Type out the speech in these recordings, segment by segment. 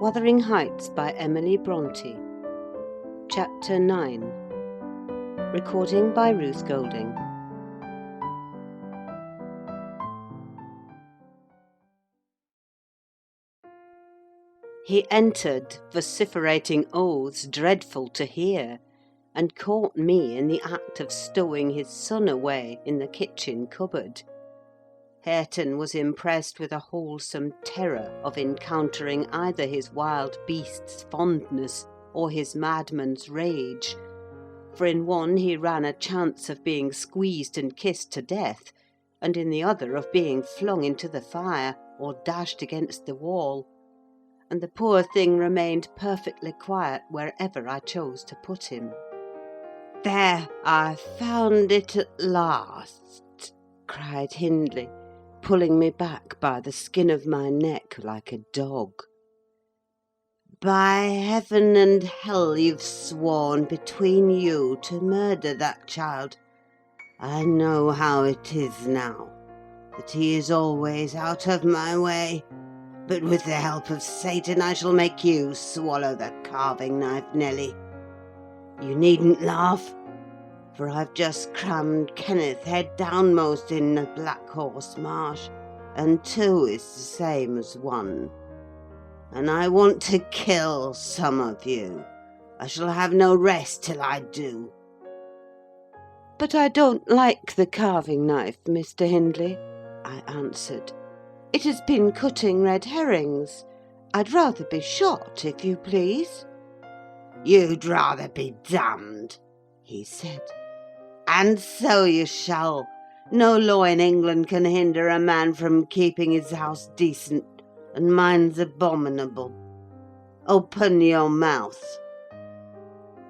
Wuthering Heights by Emily Brontë. Chapter 9. Recording by Ruth Golding. He entered, vociferating oaths dreadful to hear, and caught me in the act of stowing his son away in the kitchen cupboard. Hareton was impressed with a wholesome terror of encountering either his wild beast's fondness or his madman's rage, for in one he ran a chance of being squeezed and kissed to death, and in the other of being flung into the fire or dashed against the wall, and the poor thing remained perfectly quiet wherever I chose to put him. "There, I found it at last!" cried Hindley, pulling me back by the skin of my neck like a dog. "By heaven and hell you've sworn between you to murder that child. I know how it is now, that he is always out of my way, but with the help of Satan I shall make you swallow the carving knife, Nelly. You needn't laugh, for I've just crammed Kenneth head downmost in the Black Horse Marsh, and 2 is the same as 1. And I want to kill some of you. I shall have no rest till I do." "But I don't like the carving knife, Mr. Hindley," I answered. "It has been cutting red herrings. I'd rather be shot, if you please." "You'd rather be damned," he said. "And so you shall. No law in England can hinder a man from keeping his house decent, and mine's abominable. Open your mouth."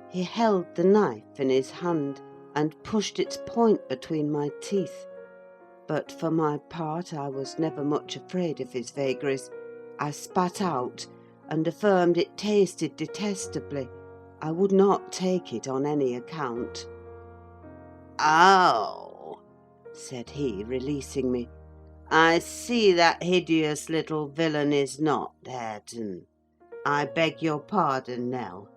He held the knife in his hand, and pushed its point between my teeth. But for my part I was never much afraid of his vagaries. I spat out, and affirmed it tasted detestably. I would not take it on any account. "Oh," said he, releasing me, "I see that hideous little villain is not Hareton. I beg your pardon, Nell.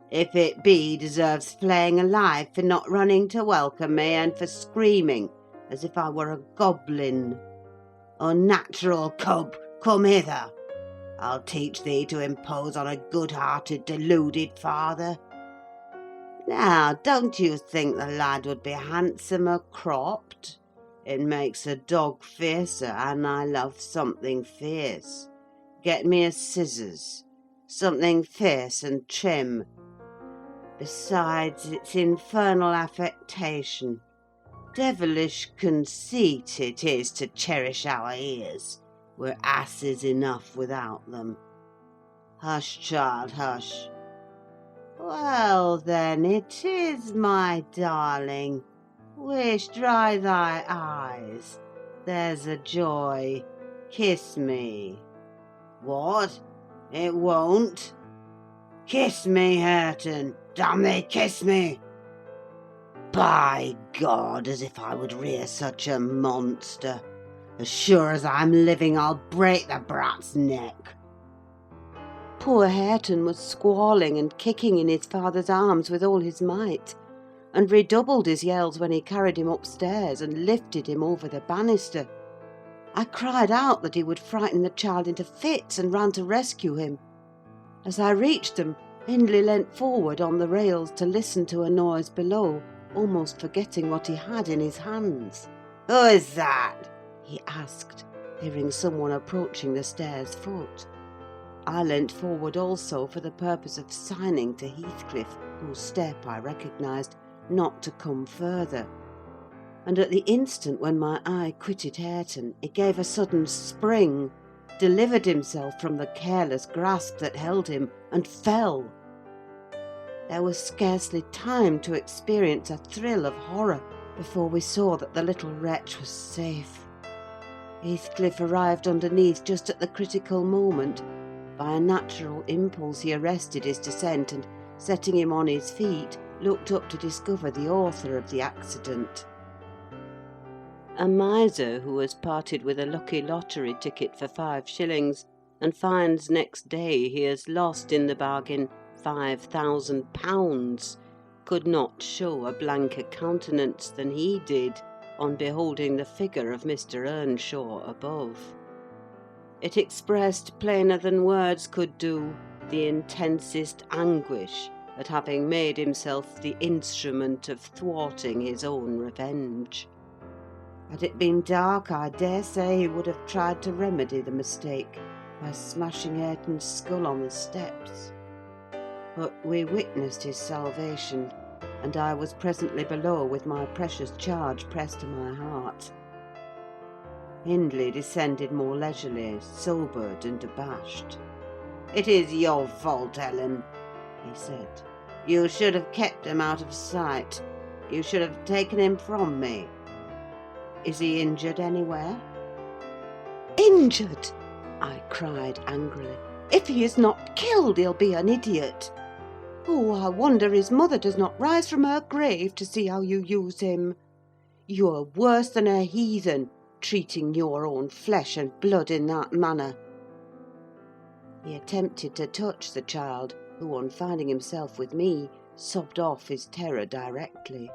If it be, he deserves flaying alive for not running to welcome me, and for screaming as if I were a goblin. Unnatural cub, come hither. I'll teach thee to impose on a good-hearted, deluded father. Now, don't you think the lad would be handsomer cropped? It makes a dog fiercer, and I love something fierce. Get me a scissors, something fierce and trim. Besides, it's infernal affectation. Devilish conceit it is to cherish our ears. We're asses enough without them. Hush, child, hush. Well, then, it is, my darling. Wish, dry thy eyes. There's a joy. Kiss me. What? It won't? Kiss me, Hareton. Damn thee, kiss me. By God, as if I would rear such a monster. As sure as I'm living, I'll break the brat's neck." Poor Hareton was squalling and kicking in his father's arms with all his might, and redoubled his yells when he carried him upstairs and lifted him over the banister. I cried out that he would frighten the child into fits, and ran to rescue him. As I reached them, Hindley leant forward on the rails to listen to a noise below, almost forgetting what he had in his hands. "Who is that?" he asked, hearing someone approaching the stairs foot. I leant forward also for the purpose of signing to Heathcliff, whose step I recognised, not to come further. And at the instant when my eye quitted Hareton, he gave a sudden spring, delivered himself from the careless grasp that held him, and fell. There was scarcely time to experience a thrill of horror before we saw that the little wretch was safe. Heathcliff arrived underneath just at the critical moment. By a natural impulse he arrested his descent, and, setting him on his feet, looked up to discover the author of the accident. A miser who has parted with a lucky lottery ticket for 5 shillings and finds next day he has lost in the bargain £5,000, could not show a blanker countenance than he did on beholding the figure of Mr. Earnshaw above. It expressed plainer than words could do the intensest anguish at having made himself the instrument of thwarting his own revenge. Had it been dark, I dare say he would have tried to remedy the mistake by smashing Hareton's skull on the steps. But we witnessed his salvation, and I was presently below with my precious charge pressed to my heart. Hindley descended more leisurely, sobered and abashed. "It is your fault, Ellen," he said. "You should have kept him out of sight. You should have taken him from me. Is he injured anywhere?" "Injured!" I cried angrily. "If he is not killed, he'll be an idiot. Oh, I wonder his mother does not rise from her grave to see how you use him. You're worse than a heathen, treating your own flesh and blood in that manner." He attempted to touch the child, who, on finding himself with me, sobbed off his terror directly.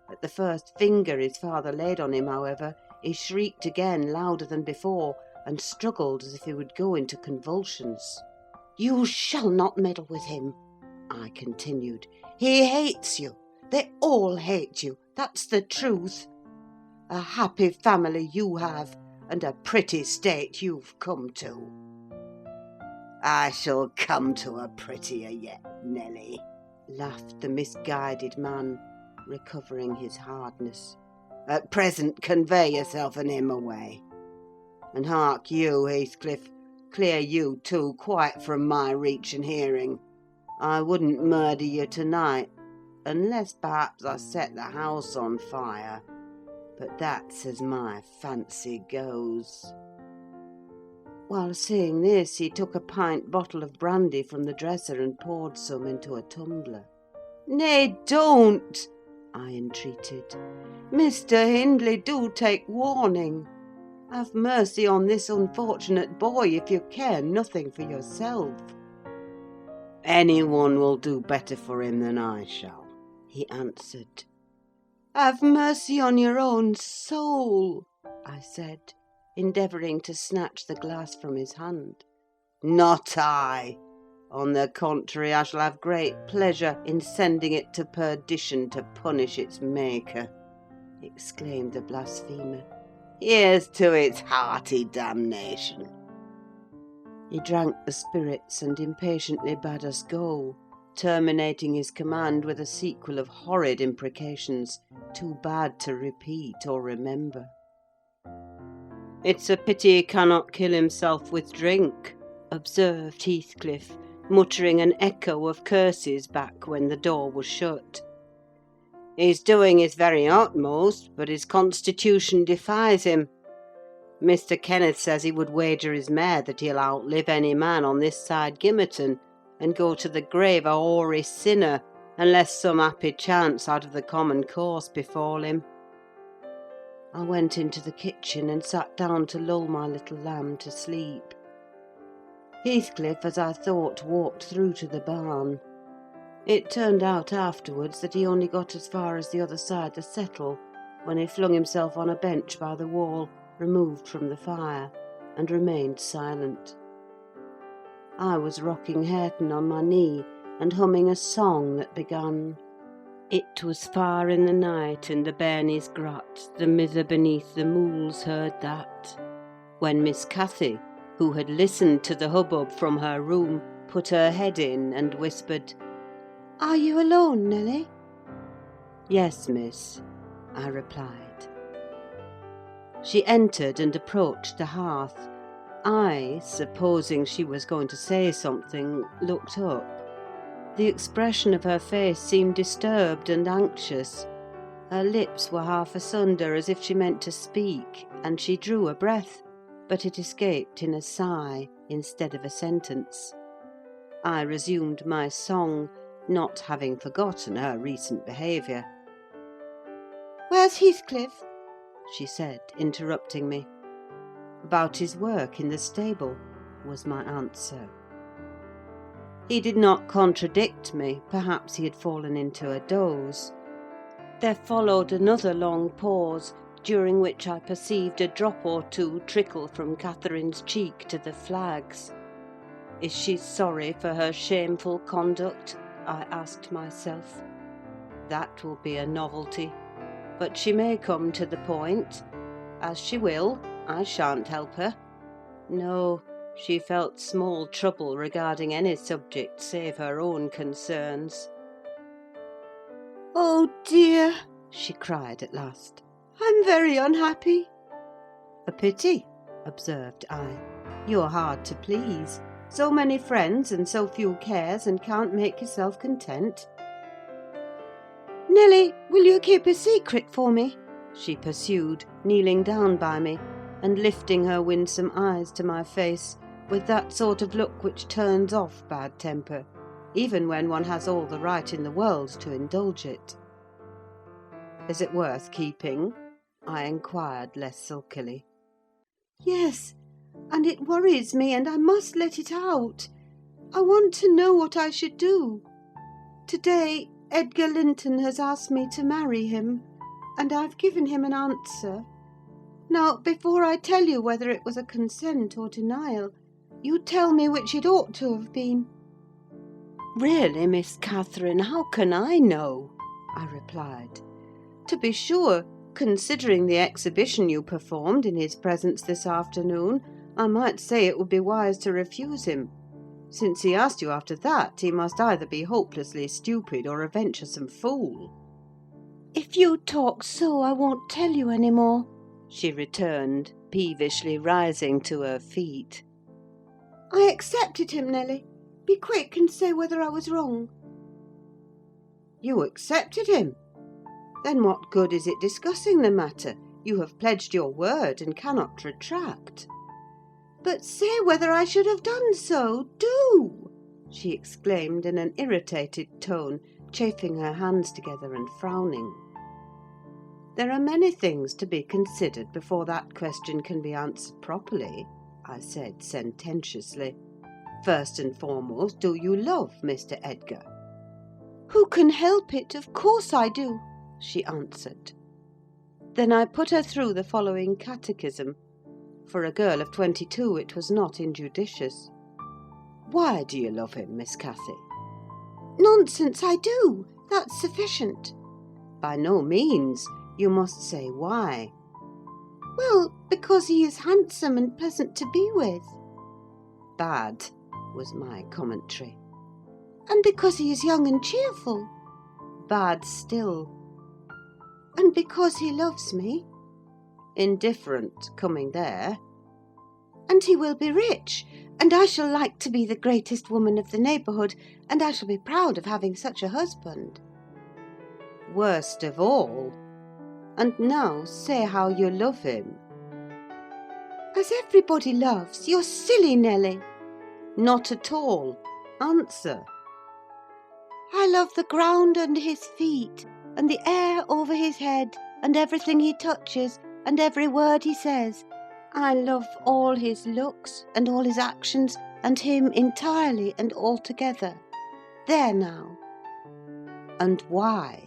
At the first finger his father laid on him, however, he shrieked again, louder than before, and struggled as if he would go into convulsions. "You shall not meddle with him," I continued. "He hates you. They all hate you. That's the truth. A happy family you have, and a pretty state you've come to." "I shall come to a prettier yet, Nelly," laughed the misguided man, recovering his hardness. "At present, convey yourself and him away. And hark you, Heathcliff, clear you too, quite from my reach and hearing. I wouldn't murder you tonight, unless perhaps I set the house on fire, but that's as my fancy goes." While saying this, he took a pint bottle of brandy from the dresser and poured some into a tumbler. "Nay, don't!" I entreated. "Mr. Hindley, do take warning. Have mercy on this unfortunate boy if you care nothing for yourself." "Anyone will do better for him than I shall," he answered. "Have mercy on your own soul," I said, endeavouring to snatch the glass from his hand. "Not I! On the contrary, I shall have great pleasure in sending it to perdition to punish its maker," exclaimed the blasphemer. "Here's to its hearty damnation!" He drank the spirits and impatiently bade us go, terminating his command with a sequel of horrid imprecations too bad to repeat or remember. "It's a pity he cannot kill himself with drink," observed Heathcliff, muttering an echo of curses back when the door was shut. "He's doing his very utmost, but his constitution defies him. Mr. Kenneth says he would wager his mare that he'll outlive any man on this side Gimmerton, and go to the grave a hoary sinner, unless some happy chance out of the common course befall him." I went into the kitchen and sat down to lull my little lamb to sleep. Heathcliff, as I thought, walked through to the barn. It turned out afterwards that he only got as far as the other side the settle, when he flung himself on a bench by the wall, removed from the fire, and remained silent. I was rocking Hareton on my knee, and humming a song that began: "It was far in the night, in the bairnies' grot, the mither beneath the mools heard that," when Miss Cathy, who had listened to the hubbub from her room, put her head in and whispered, "Are you alone, Nelly?" "Yes, miss," I replied. She entered and approached the hearth. I, supposing she was going to say something, looked up. The expression of her face seemed disturbed and anxious. Her lips were half asunder, as if she meant to speak, and she drew a breath, but it escaped in a sigh instead of a sentence. I resumed my song, not having forgotten her recent behaviour. "Where's Heathcliff?" she said, interrupting me. "About his work in the stable. was my answer. He did not contradict me. Perhaps he had fallen into a doze. There followed another long pause, during which I perceived a drop or two trickle from Catherine's cheek to the flags. Is she sorry for her shameful conduct? I asked myself. That will be a novelty. But she may come to the point. As she will, I shan't help her. No, she felt small trouble regarding any subject save her own concerns. "Oh dear," she cried at last. "I'm very unhappy." "A pity," observed I. "You're hard to please. So many friends and so few cares, and can't make yourself content." "Nelly, will you keep a secret for me?" she pursued, kneeling down by me, and lifting her winsome eyes to my face, with that sort of look which turns off bad temper, even when one has all the right in the world to indulge it. "Is it worth keeping?" I inquired less sulkily. "Yes, and it worries me, and I must let it out. I want to know what I should do. To-day, Edgar Linton has asked me to marry him, and I've given him an answer. Now, before I tell you whether it was a consent or denial, you tell me which it ought to have been." "Really, Miss Catherine, how can I know?" I replied. "To be sure, considering the exhibition you performed in his presence this afternoon, I might say it would be wise to refuse him. Since he asked you after that, he must either be hopelessly stupid or a venturesome fool." "If you talk so, I won't tell you any more," she returned, peevishly rising to her feet. "I accepted him, Nelly. Be quick and say whether I was wrong." "You accepted him? Then what good is it discussing the matter? You have pledged your word, and cannot retract." "But say whether I should have done so, do!" she exclaimed in an irritated tone, chafing her hands together and frowning. "There are many things to be considered before that question can be answered properly," I said sententiously. "First and foremost, do you love Mr. Edgar?" "Who can help it? Of course I do," she answered. Then I put her through the following catechism. For a girl of 22, it was not injudicious. "Why do you love him, Miss Cathy?" "Nonsense, I do. That's sufficient." "By no means. You must say why." "Well, because he is handsome and pleasant to be with." "Bad," was my commentary. "And because he is young and cheerful." "Bad still." "And because he loves me." "Indifferent, coming there." "And he will be rich, and I shall like to be the greatest woman of the neighbourhood, and I shall be proud of having such a husband." "Worst of all. And now say how you love him." "As everybody loves. You're silly, Nelly." "Not at all. Answer." "I love the ground under his feet, and the air over his head, and everything he touches, and every word he says. I love all his looks, and all his actions, and him entirely and altogether. There now." "And why?"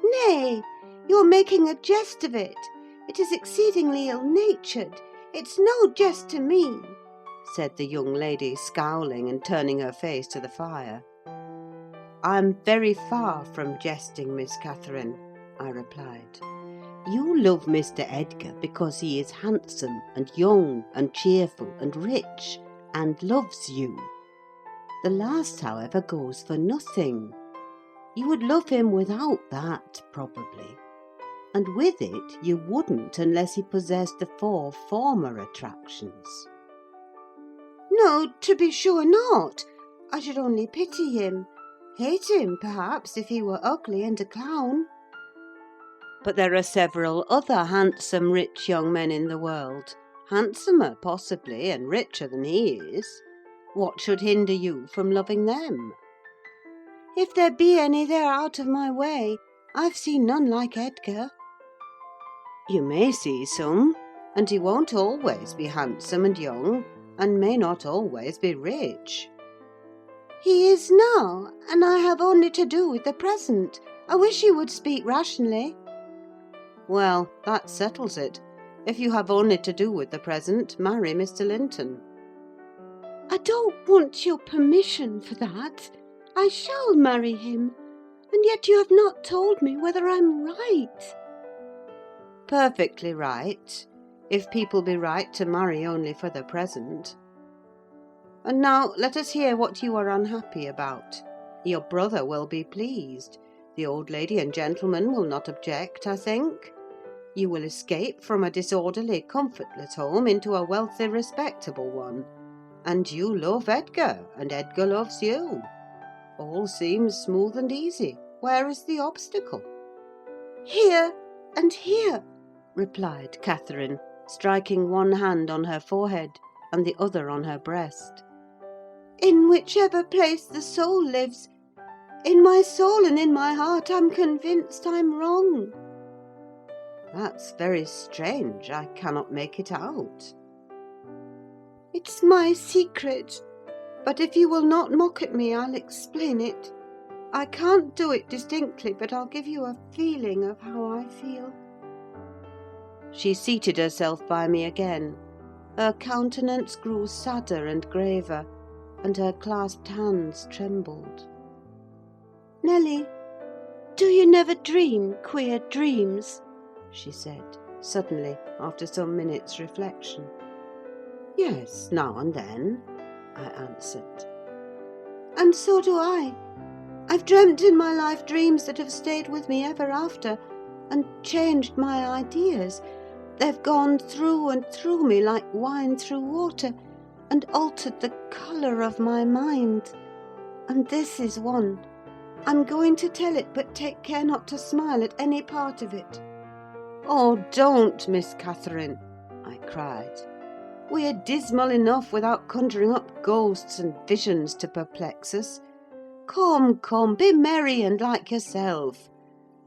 "Nay, you're making a jest of it. It is exceedingly ill-natured. It's no jest to me," said the young lady, scowling and turning her face to the fire. "I'm very far from jesting, Miss Catherine," I replied. "You love Mr. Edgar because he is handsome and young and cheerful and rich, and loves you. The last, however, goes for nothing. You would love him without that, probably; and with it you wouldn't unless he possessed the 4 former attractions." "No, to be sure not. I should only pity him. Hate him, perhaps, if he were ugly and a clown." "But there are several other handsome, rich young men in the world; handsomer, possibly, and richer than he is. What should hinder you from loving them?" "If there be any, they're out of my way. I've seen none like Edgar." "You may see some, and he won't always be handsome and young, and may not always be rich." "He is now, and I have only to do with the present. I wish you would speak rationally." "Well, that settles it. If you have only to do with the present, marry Mr. Linton." "I don't want your permission for that. I shall marry him, and yet you have not told me whether I'm right." "Perfectly right, if people be right to marry only for the present. And now let us hear what you are unhappy about. Your brother will be pleased. The old lady and gentleman will not object, I think. You will escape from a disorderly, comfortless home into a wealthy, respectable one. And you love Edgar, and Edgar loves you. All seems smooth and easy. Where is the obstacle?" "Here and here," replied Catherine, striking one hand on her forehead and the other on her breast. "In whichever place the soul lives. In my soul and in my heart I'm convinced I'm wrong." "That's very strange. I cannot make it out." "It's my secret. But if you will not mock at me, I'll explain it. I can't do it distinctly, but I'll give you a feeling of how I feel." She seated herself by me again. Her countenance grew sadder and graver, and her clasped hands trembled. "Nelly, do you never dream queer dreams?" she said, suddenly, after some minutes' reflection. "Yes, now and then," I answered. "And so do I. I've dreamt in my life dreams that have stayed with me ever after, and changed my ideas. They've gone through and through me like wine through water, and altered the colour of my mind. And this is one. I'm going to tell it, but take care not to smile at any part of it." "Oh, don't, Miss Catherine!" I cried. "We're dismal enough without conjuring up ghosts and visions to perplex us. Come, come, be merry and like yourself.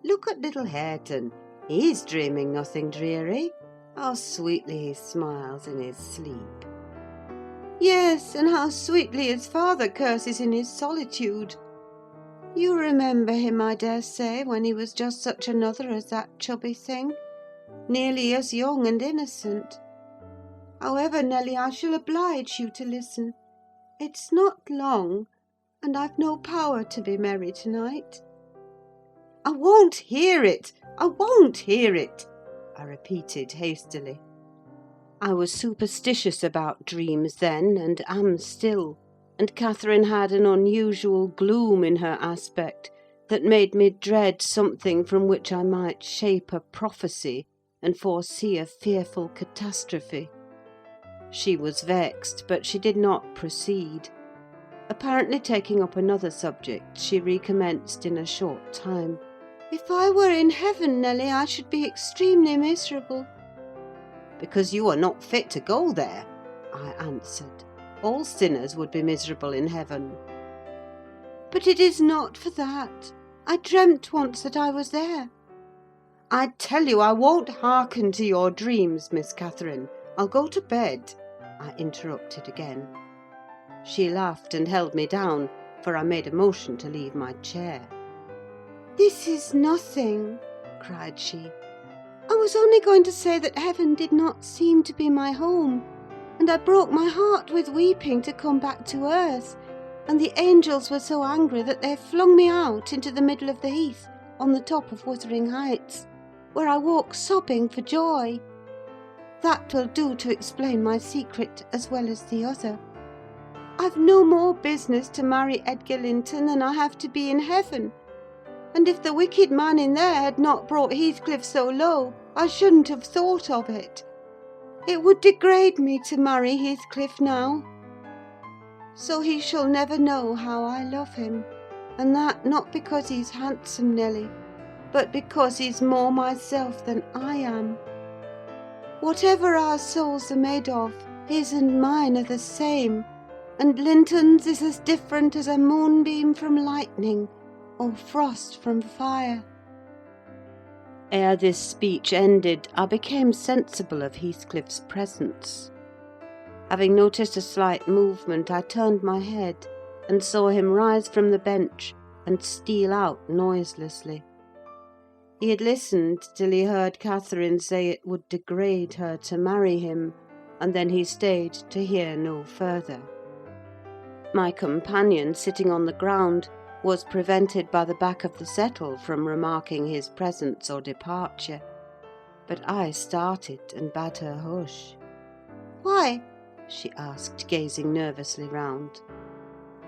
Look at little Hareton. He's dreaming nothing dreary. How sweetly he smiles in his sleep." "Yes, and how sweetly his father curses in his solitude. You remember him, I dare say, when he was just such another as that chubby thing, nearly as young and innocent. However, Nelly, I shall oblige you to listen. It's not long, and I've no power to be merry to-night." "I won't hear it! I won't hear it!" I repeated hastily. I was superstitious about dreams then, and am still, and Catherine had an unusual gloom in her aspect that made me dread something from which I might shape a prophecy and foresee a fearful catastrophe. She was vexed, but she did not proceed. Apparently taking up another subject, she recommenced in a short time. "If I were in heaven, Nelly, I should be extremely miserable." "Because you are not fit to go there," I answered. "All sinners would be miserable in heaven." "But it is not for that. I dreamt once that I was there." "I tell you I won't hearken to your dreams, Miss Catherine. I'll go to bed," I interrupted again. She laughed and held me down, for I made a motion to leave my chair. "This is nothing," cried she. "I was only going to say that heaven did not seem to be my home, and I broke my heart with weeping to come back to earth, and the angels were so angry that they flung me out into the middle of the heath on the top of Wuthering Heights, where I woke sobbing for joy. That will do to explain my secret as well as the other. I've no more business to marry Edgar Linton than I have to be in heaven, and if the wicked man in there had not brought Heathcliff so low, I shouldn't have thought of it. It would degrade me to marry Heathcliff now. So he shall never know how I love him, and that not because he's handsome, Nelly, but because he's more myself than I am. Whatever our souls are made of, his and mine are the same, and Linton's is as different as a moonbeam from lightning, or frost from fire." Ere this speech ended, I became sensible of Heathcliff's presence. Having noticed a slight movement, I turned my head and saw him rise from the bench and steal out noiselessly. He had listened till he heard Catherine say it would degrade her to marry him, and then he stayed to hear no further. My companion, sitting on the ground, was prevented by the back of the settle from remarking his presence or departure, but I started and bade her hush. Why? She asked, gazing nervously round.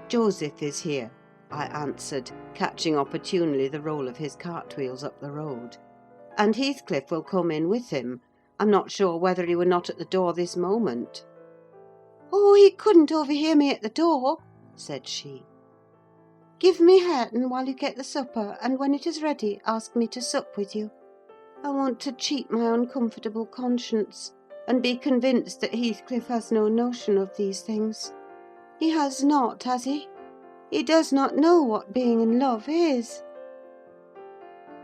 Joseph is here, I answered, catching opportunely the roll of his cartwheels up the road. And Heathcliff will come in with him. I'm not sure whether he were not at the door this moment. Oh, he couldn't overhear me at the door, said she. Give me Hareton while you get the supper, and when it is ready, ask me to sup with you. I want to cheat my uncomfortable conscience, and be convinced that Heathcliff has no notion of these things. He has not, has he? He does not know what being in love is.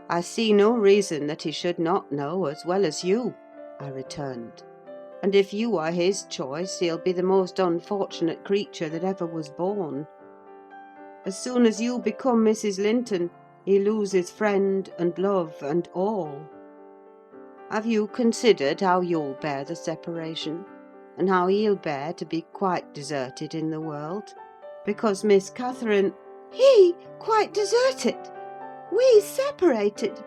I see no reason that he should not know as well as you, I returned. And if you are his choice, he'll be the most unfortunate creature that ever was born. As soon as you become Mrs. Linton, he loses friend and love and all. Have you considered how you'll bear the separation, and how he'll bear to be quite deserted in the world? Because Miss Catherine— He quite deserted? We separated?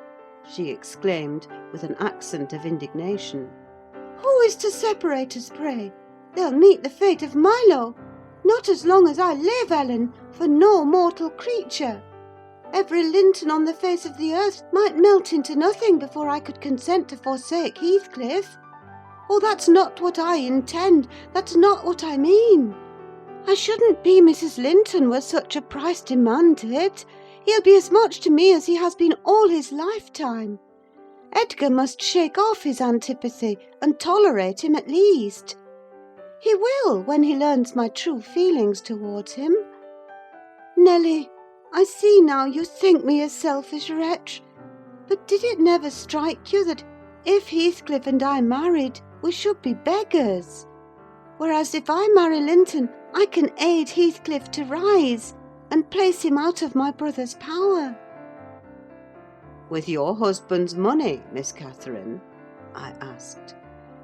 She exclaimed with an accent of indignation. Who is to separate us, pray? They'll meet the fate of Milo. Not as long as I live, Ellen, for no mortal creature. Every Linton on the face of the earth might melt into nothing before I could consent to forsake Heathcliff. Oh, that's not what I intend. That's not what I mean. I shouldn't be Mrs. Linton were such a price demanded. He'll be as much to me as he has been all his lifetime. Edgar must shake off his antipathy and tolerate him at least. He will when he learns my true feelings towards him. Nelly, I see now you think me a selfish wretch, but did it never strike you that if Heathcliff and I married, we should be beggars? Whereas if I marry Linton, I can aid Heathcliff to rise, and place him out of my brother's power. With your husband's money, Miss Catherine? I asked.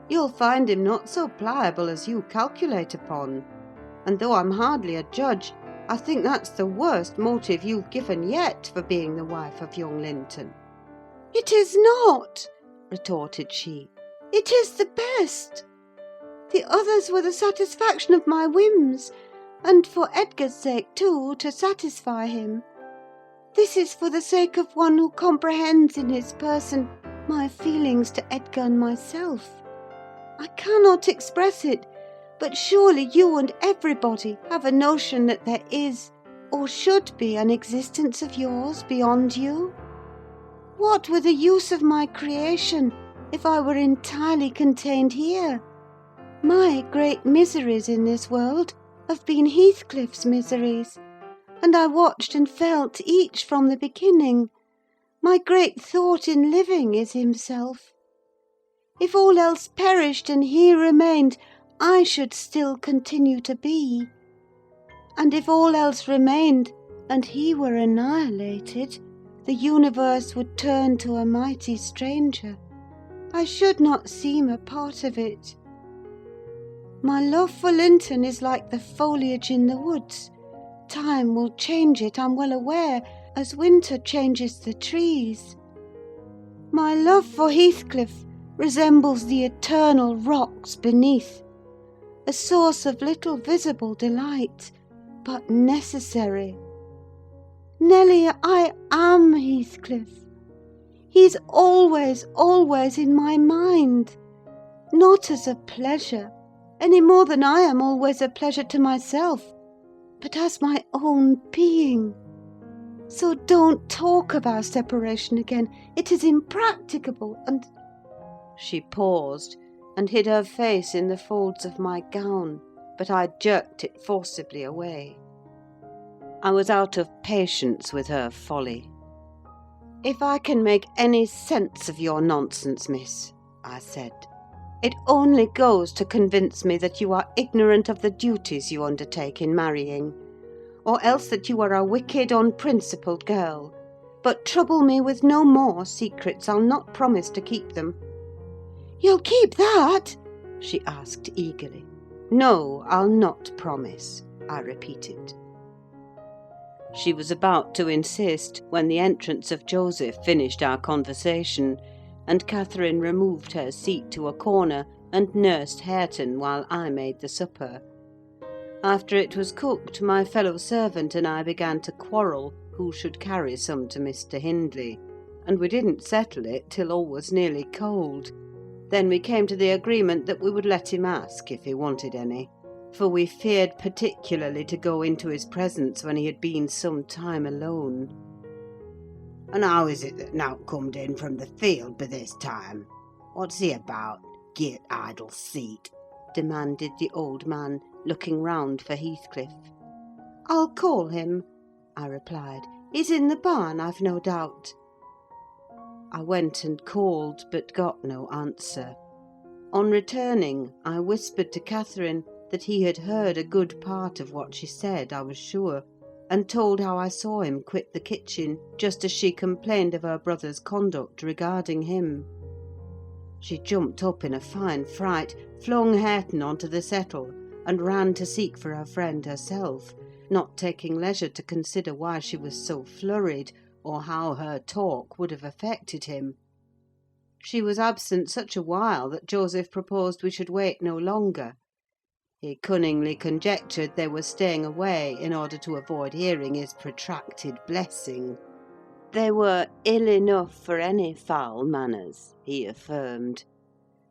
You'll find him not so pliable as you calculate upon, and though I'm hardly a judge, I think that's the worst motive you've given yet for being the wife of young Linton. It is not, retorted she. It is the best. The others were the satisfaction of my whims, and for Edgar's sake, too, to satisfy him. This is for the sake of one who comprehends in his person my feelings to Edgar and myself. I cannot express it, but surely you and everybody have a notion that there is, or should be, an existence of yours beyond you. What were the use of my creation if I were entirely contained here? My great miseries in this world have been Heathcliff's miseries, and I watched and felt each from the beginning. My great thought in living is himself. If all else perished and he remained, I should still continue to be. And if all else remained and he were annihilated, the universe would turn to a mighty stranger. I should not seem a part of it. My love for Linton is like the foliage in the woods. Time will change it, I'm well aware, as winter changes the trees. My love for Heathcliff resembles the eternal rocks beneath, a source of little visible delight, but necessary. Nelly, I am Heathcliff. He's always, always in my mind, not as a pleasure, any more than I am always a pleasure to myself, but as my own being. So don't talk of our separation again. It is impracticable, and—" She paused, and hid her face in the folds of my gown, but I jerked it forcibly away. I was out of patience with her folly. "If I can make any sense of your nonsense, miss," I said, It only goes to convince me that you are ignorant of the duties you undertake in marrying, or else that you are a wicked, unprincipled girl. But trouble me with no more secrets. I'll not promise to keep them." "You'll keep that?" she asked eagerly. "No, I'll not promise," I repeated. She was about to insist when the entrance of Joseph finished our conversation, and Catherine removed her seat to a corner and nursed Hareton while I made the supper. After it was cooked, my fellow servant and I began to quarrel who should carry some to Mr. Hindley, and we didn't settle it till all was nearly cold. Then we came to the agreement that we would let him ask if he wanted any, for we feared particularly to go into his presence when he had been some time alone. "And how is it that nowt comed in from the field by this time? What's he about? Git idle seat," demanded the old man, looking round for Heathcliff. "I'll call him," I replied. "He's in the barn, I've no doubt." I went and called, but got no answer. On returning, I whispered to Catherine that he had heard a good part of what she said, I was sure, and told how I saw him quit the kitchen, just as she complained of her brother's conduct regarding him. She jumped up in a fine fright, flung Hareton onto the settle, and ran to seek for her friend herself, not taking leisure to consider why she was so flurried, or how her talk would have affected him. She was absent such a while that Joseph proposed we should wait no longer. He cunningly conjectured they were staying away in order to avoid hearing his protracted blessing. They were ill enough for any foul manners, he affirmed,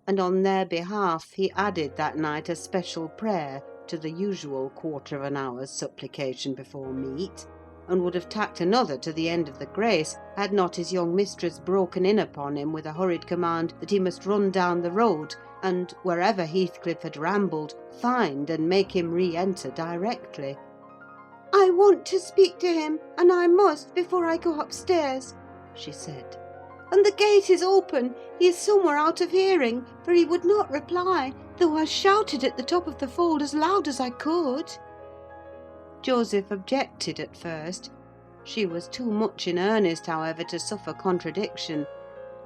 and on their behalf he added that night a special prayer to the usual quarter of an hour's supplication before meat, and would have tacked another to the end of the grace, had not his young mistress broken in upon him with a hurried command that he must run down the road, and, wherever Heathcliff had rambled, find and make him re-enter directly. "I want to speak to him, and I must before I go upstairs," she said. "And the gate is open. He is somewhere out of hearing, for he would not reply, though I shouted at the top of the fold as loud as I could." Joseph objected at first. She was too much in earnest, however, to suffer contradiction,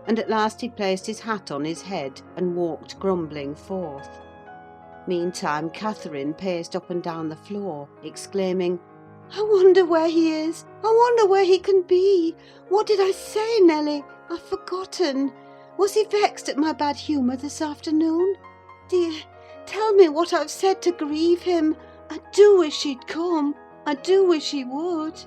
and at last he placed his hat on his head and walked grumbling forth. Meantime Catherine paced up and down the floor, exclaiming, "I wonder where he is! I wonder where he can be! What did I say, Nelly? I've forgotten. Was he vexed at my bad humour this afternoon? Dear, tell me what I've said to grieve him. I do wish he'd come. I do wish he would."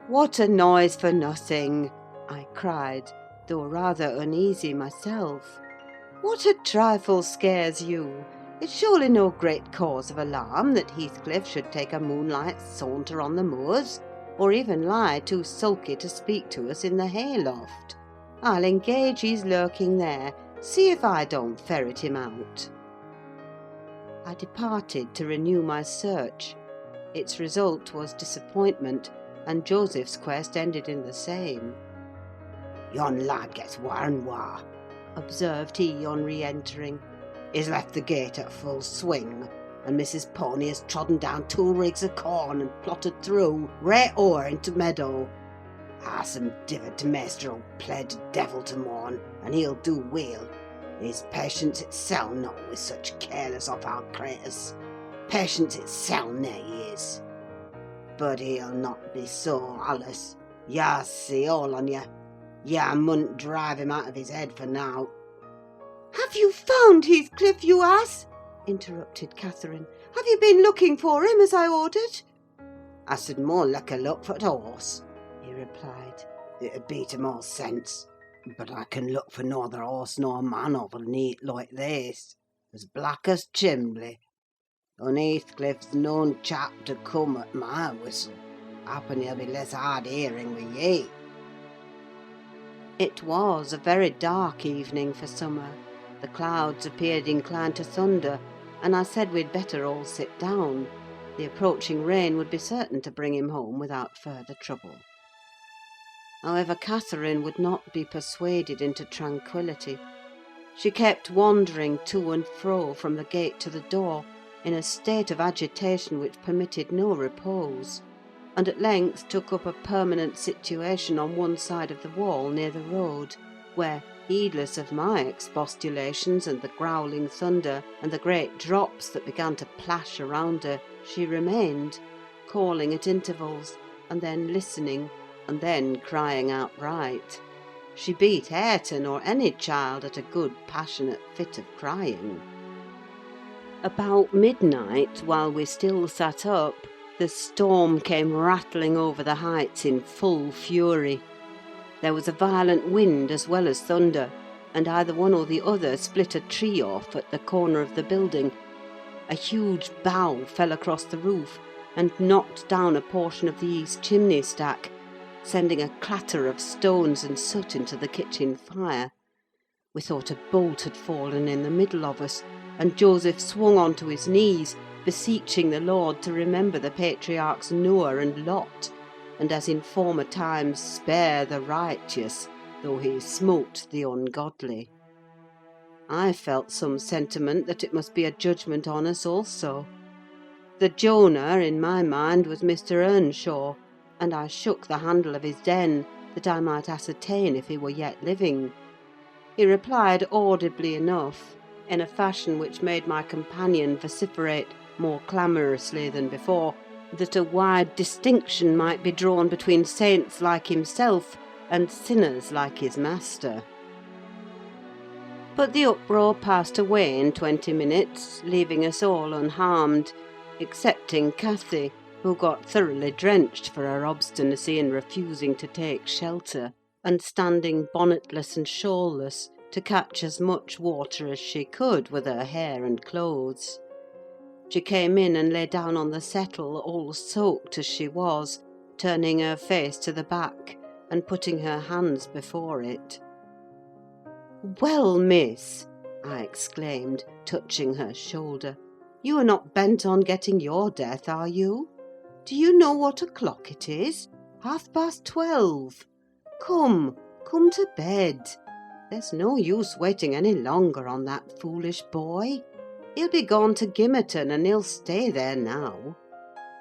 "What a noise for nothing!" I cried, though rather uneasy myself. "What a trifle scares you? It's surely no great cause of alarm that Heathcliff should take a moonlight saunter on the moors, or even lie too sulky to speak to us in the hayloft. I'll engage he's lurking there. See if I don't ferret him out." I departed to renew my search. Its result was disappointment, and Joseph's quest ended in the same. "Yon lad gets war and war," observed he on re-entering. "He's left the gate at full swing, and Mrs. Pony has trodden down 2 rigs of corn and plotted through, right o'er into meadow. Some divot to master'll pledge devil to morn, and he'll do weel. His patience itself not with such careless off-out craters. Patience itself nay he is. But he'll not be so, Alice. Ya see all on ye. Ya mun't drive him out of his head for now." "Have you found Heathcliff, you ass?" interrupted Catherine. "Have you been looking for him, as I ordered?" "I should more like a look for the horse," he replied. "It'd beat him all sense. But I can look for neither horse nor man of a night like this, as black as chimbley. And Heathcliff's known chap to come at my whistle. Happen he'll be less hard hearing with ye." It was a very dark evening for summer. The clouds appeared inclined to thunder, and I said we'd better all sit down. The approaching rain would be certain to bring him home without further trouble. However, Catherine would not be persuaded into tranquillity. She kept wandering to and fro from the gate to the door, in a state of agitation which permitted no repose, and at length took up a permanent situation on one side of the wall near the road, where, heedless of my expostulations and the growling thunder and the great drops that began to plash around her, she remained, calling at intervals, and then listening, and then crying outright. She beat Hareton or any child at a good passionate fit of crying. About midnight, while we still sat up, the storm came rattling over the heights in full fury. There was a violent wind as well as thunder, and either one or the other split a tree off at the corner of the building. A huge bough fell across the roof and knocked down a portion of the east chimney stack, sending a clatter of stones and soot into the kitchen fire. We thought a bolt had fallen in the middle of us, and Joseph swung on to his knees, beseeching the Lord to remember the patriarchs Noah and Lot, and as in former times spare the righteous, though he smote the ungodly. I felt some sentiment that it must be a judgment on us also. The Jonah, in my mind, was Mr. Earnshaw, and I shook the handle of his den, that I might ascertain if he were yet living. He replied audibly enough, in a fashion which made my companion vociferate more clamorously than before, that a wide distinction might be drawn between saints like himself and sinners like his master. But the uproar passed away in 20 minutes, leaving us all unharmed, excepting Cathy, who got thoroughly drenched for her obstinacy in refusing to take shelter, and standing bonnetless and shawlless to catch as much water as she could with her hair and clothes. She came in and lay down on the settle, all soaked as she was, turning her face to the back and putting her hands before it. "Well, miss," I exclaimed, touching her shoulder, "you are not bent on getting your death, are you? Do you know what o'clock it is? 12:30. Come to bed. There's no use waiting any longer on that foolish boy. He'll be gone to Gimmerton, and he'll stay there now.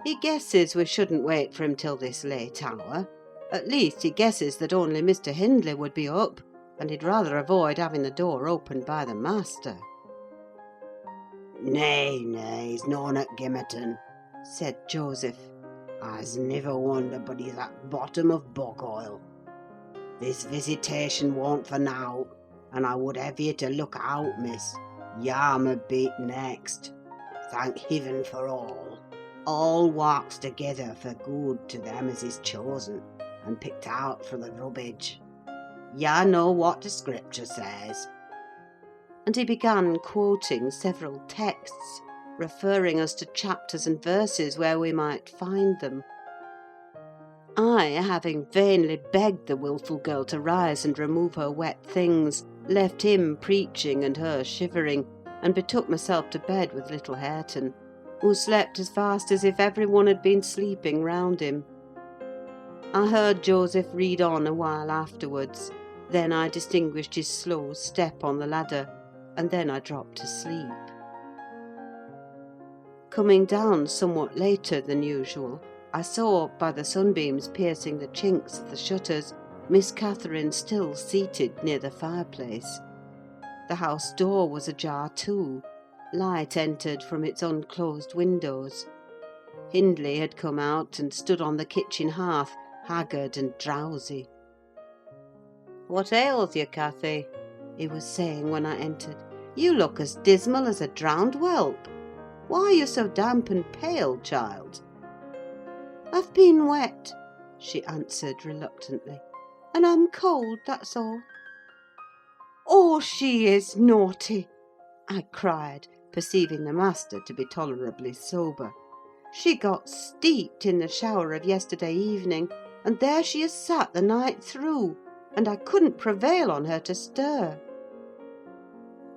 He guesses we shouldn't wait for him till this late hour. At least he guesses that only Mr. Hindley would be up, and he'd rather avoid having the door opened by the master." "Nay, he's noan at Gimmerton," said Joseph. "I's niver wonder but he's at bottom of bog oil. This visitation won't for nowt, and I would have you to look out, miss. Yarmer beat next. Thank Heaven for all. All walks together for good to them as is chosen, and picked out for the rubbage. Ya know what the Scripture says." And he began quoting several texts, referring us to chapters and verses where we might find them. I, having vainly begged the wilful girl to rise and remove her wet things, left him preaching and her shivering, and betook myself to bed with little Hareton, who slept as fast as if every one had been sleeping round him. I heard Joseph read on a while afterwards, then I distinguished his slow step on the ladder, and then I dropped to sleep. Coming down somewhat later than usual, I saw, by the sunbeams piercing the chinks of the shutters, Miss Catherine still seated near the fireplace. The house door was ajar too. Light entered from its unclosed windows. Hindley had come out and stood on the kitchen hearth, haggard and drowsy. "What ails you, Cathy?" he was saying when I entered. "You look as dismal as a drowned whelp. Why are you so damp and pale, child?" "I've been wet," she answered reluctantly, "and I'm cold, that's all." "Oh, she is naughty!" I cried, perceiving the master to be tolerably sober. "She got steeped in the shower of yesterday evening, and there she has sat the night through, and I couldn't prevail on her to stir."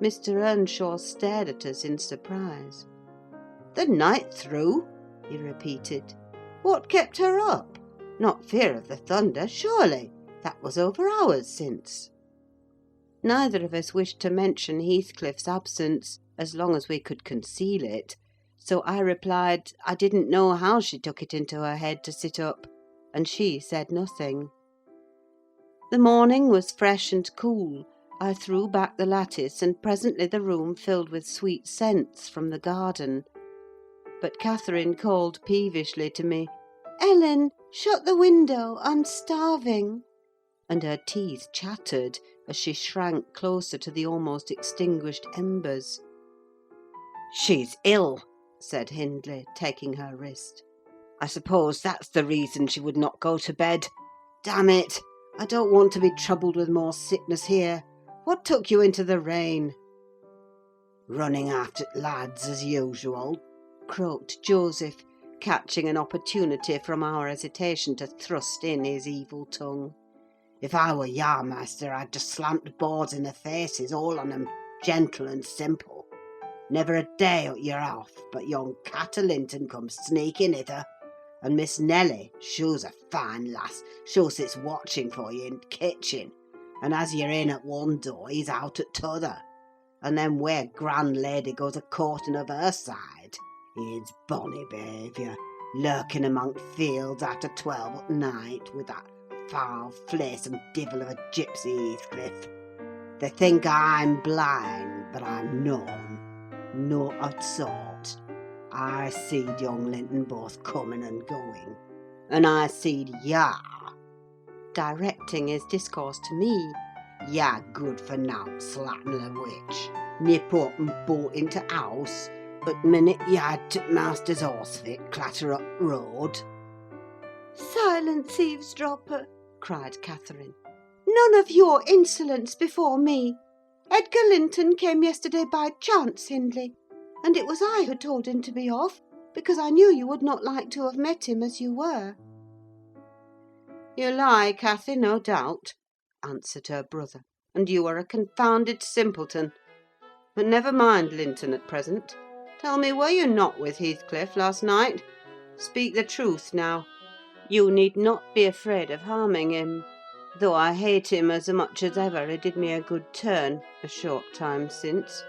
Mr. Earnshaw stared at us in surprise. "The night through?" he repeated. "What kept her up? Not fear of the thunder, surely? That was over hours since." Neither of us wished to mention Heathcliff's absence, as long as we could conceal it, so I replied I didn't know how she took it into her head to sit up, and she said nothing. The morning was fresh and cool. I threw back the lattice, and presently the room filled with sweet scents from the garden. But Catherine called peevishly to me, "Ellen, shut the window, I'm starving." And her teeth chattered as she shrank closer to the almost extinguished embers. "She's ill," said Hindley, taking her wrist. "I suppose that's the reason she would not go to bed. Damn it! I don't want to be troubled with more sickness here. What took you into the rain?" "Running after lads, as usual," croaked Joseph, catching an opportunity from our hesitation to thrust in his evil tongue. "If I were yard master, I'd just slamp the boards in their faces, all on 'em, gentle and simple. Never a day at you're off, but young Catter Linton comes sneaking hither, and Miss Nelly, she's a fine lass, she sits watching for you in the kitchen, and as you're in at one door, he's out at t'other, and then where grand lady goes a-courting of her side. It's bonny behaviour, lurking among fields after 12 at night, with that foul fleesome divil of a gipsy Heathcliff. They think I'm blind, but I'm none. Not at sort. I seed young Linton both coming and going, and I seed ya," directing his discourse to me, "ya good for nowt slattern of a witch, nip up and bolt into house, but minute ya had t' master's horse fit clatter up road." "Silence, eavesdropper!" cried Catherine. "None of your insolence before me. Edgar Linton came yesterday by chance, Hindley, and it was I who told him to be off, because I knew you would not like to have met him as you were." "You lie, Cathy, no doubt," answered her brother, "and you are a confounded simpleton. But never mind Linton at present. Tell me, were you not with Heathcliff last night? Speak the truth now. You need not be afraid of harming him. Though I hate him as much as ever, he did me a good turn, a short time since,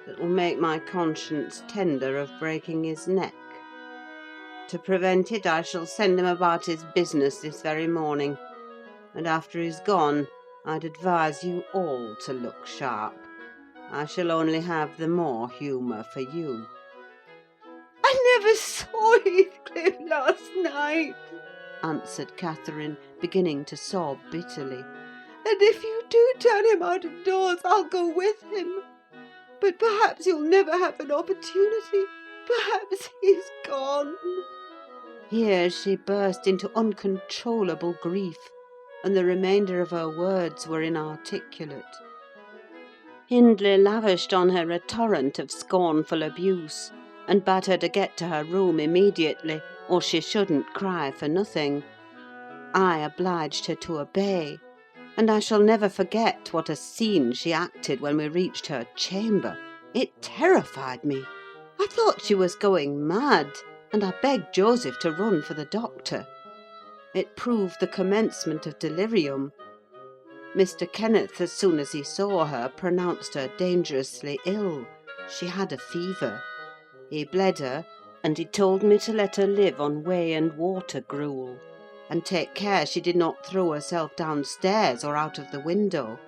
that will make my conscience tender of breaking his neck. To prevent it, I shall send him about his business this very morning, and after he's gone, I'd advise you all to look sharp. I shall only have the more humour for you." "I never saw Heathcliff last night," answered Catherine, beginning to sob bitterly. "and if you do turn him out of doors, I'll go with him. But perhaps you'll never have an opportunity. Perhaps he's gone." Here she burst into uncontrollable grief, and the remainder of her words were inarticulate. Hindley lavished on her a torrent of scornful abuse, and bade her to get to her room immediately, or she shouldn't cry for nothing. I obliged her to obey, and I shall never forget what a scene she acted when we reached her chamber. It terrified me. I thought she was going mad, and I begged Joseph to run for the doctor. It proved the commencement of delirium. Mr. Kenneth, as soon as he saw her, pronounced her dangerously ill. She had a fever. He bled her, and he told me to let her live on whey and water gruel, and take care she did not throw herself downstairs or out of the window.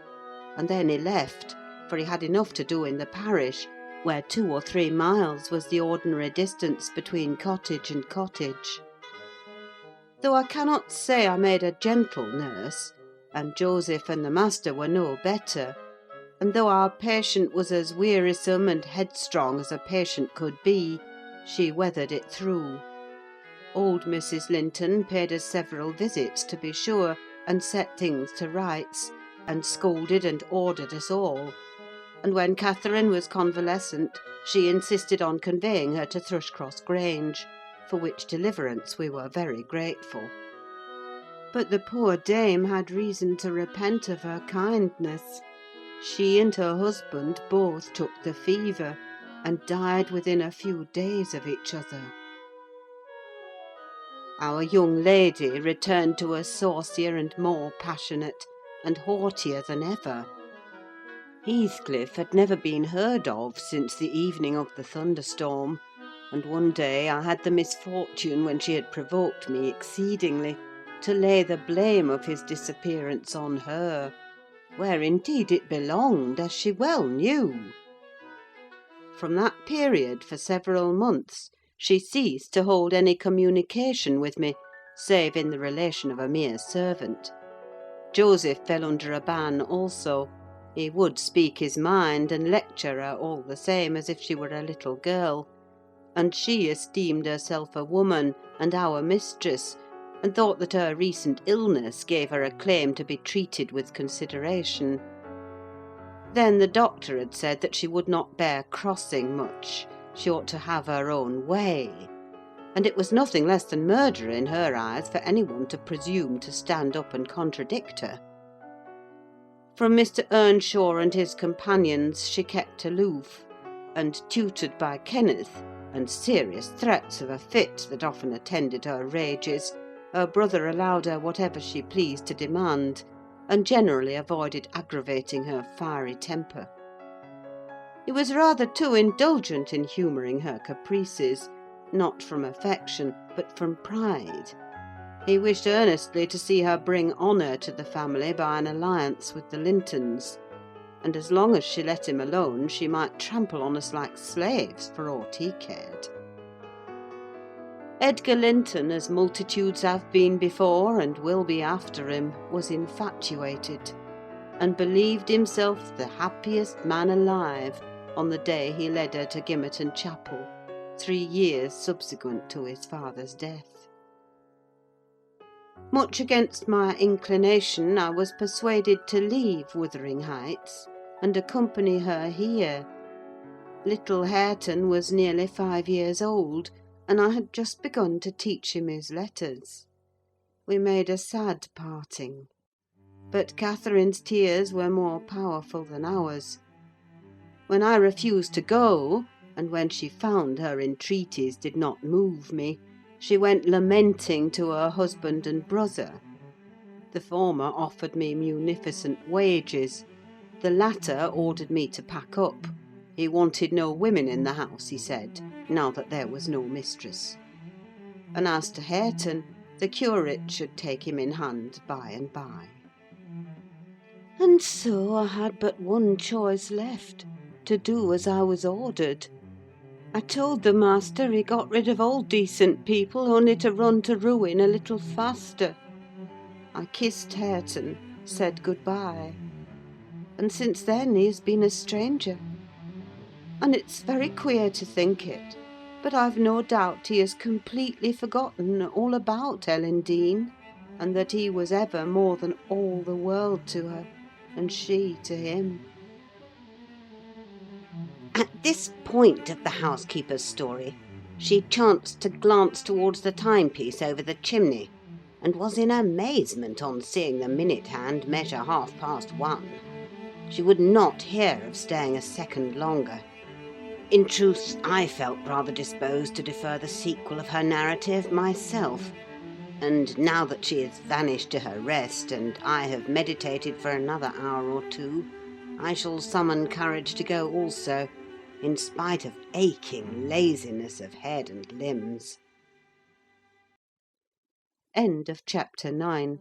And then he left, for he had enough to do in the parish, where 2 or 3 miles was the ordinary distance between cottage and cottage. Though I cannot say I made a gentle nurse, and Joseph and the master were no better, and though our patient was as wearisome and headstrong as a patient could be, she weathered it through. Old Mrs. Linton paid us several visits, to be sure, and set things to rights, and scolded and ordered us all; and when Catherine was convalescent, she insisted on conveying her to Thrushcross Grange, for which deliverance we were very grateful. But the poor dame had reason to repent of her kindness. She and her husband both took the fever, and died within a few days of each other. Our young lady returned to us saucier and more passionate, and haughtier than ever. Heathcliff had never been heard of since the evening of the thunderstorm, and one day I had the misfortune, when she had provoked me exceedingly, to lay the blame of his disappearance on her, where indeed it belonged, as she well knew. From that period, for several months, she ceased to hold any communication with me, save in the relation of a mere servant. Joseph fell under a ban also. He would speak his mind, and lecture her all the same as if she were a little girl; and she esteemed herself a woman, and our mistress, and thought that her recent illness gave her a claim to be treated with consideration. Then the doctor had said that she would not bear crossing much; she ought to have her own way; and it was nothing less than murder in her eyes for any one to presume to stand up and contradict her. From Mr. Earnshaw and his companions she kept aloof, and, tutored by Kenneth, and serious threats of a fit that often attended her rages, her brother allowed her whatever she pleased to demand, and generally avoided aggravating her fiery temper. He was rather too indulgent in humouring her caprices, not from affection, but from pride. He wished earnestly to see her bring honour to the family by an alliance with the Lintons, and as long as she let him alone, she might trample on us like slaves, for aught he cared. Edgar Linton, as multitudes have been before and will be after him, was infatuated, and believed himself the happiest man alive on the day he led her to Gimmerton Chapel, 3 years subsequent to his father's death. Much against my inclination, I was persuaded to leave Wuthering Heights and accompany her here. Little Hareton was nearly 5 years old, and I had just begun to teach him his letters. We made a sad parting, but Catherine's tears were more powerful than ours. When I refused to go, and when she found her entreaties did not move me, she went lamenting to her husband and brother. The former offered me munificent wages; the latter ordered me to pack up. He wanted no women in the house, he said, now that there was no mistress. And as to Hareton, the curate should take him in hand by and by. And so I had but one choice left, to do as I was ordered. I told the master he got rid of all decent people only to run to ruin a little faster. I kissed Hareton, said good-bye, and since then he has been a stranger. And it's very queer to think it, but I've no doubt he has completely forgotten all about Ellen Dean, and that he was ever more than all the world to her, and she to him. At this point of the housekeeper's story, she chanced to glance towards the timepiece over the chimney, and was in amazement on seeing the minute hand measure 1:30. She would not hear of staying a second longer. In truth, I felt rather disposed to defer the sequel of her narrative myself, and now that she has vanished to her rest, and I have meditated for another hour or two, I shall summon courage to go also, in spite of aching laziness of head and limbs. End of chapter 9.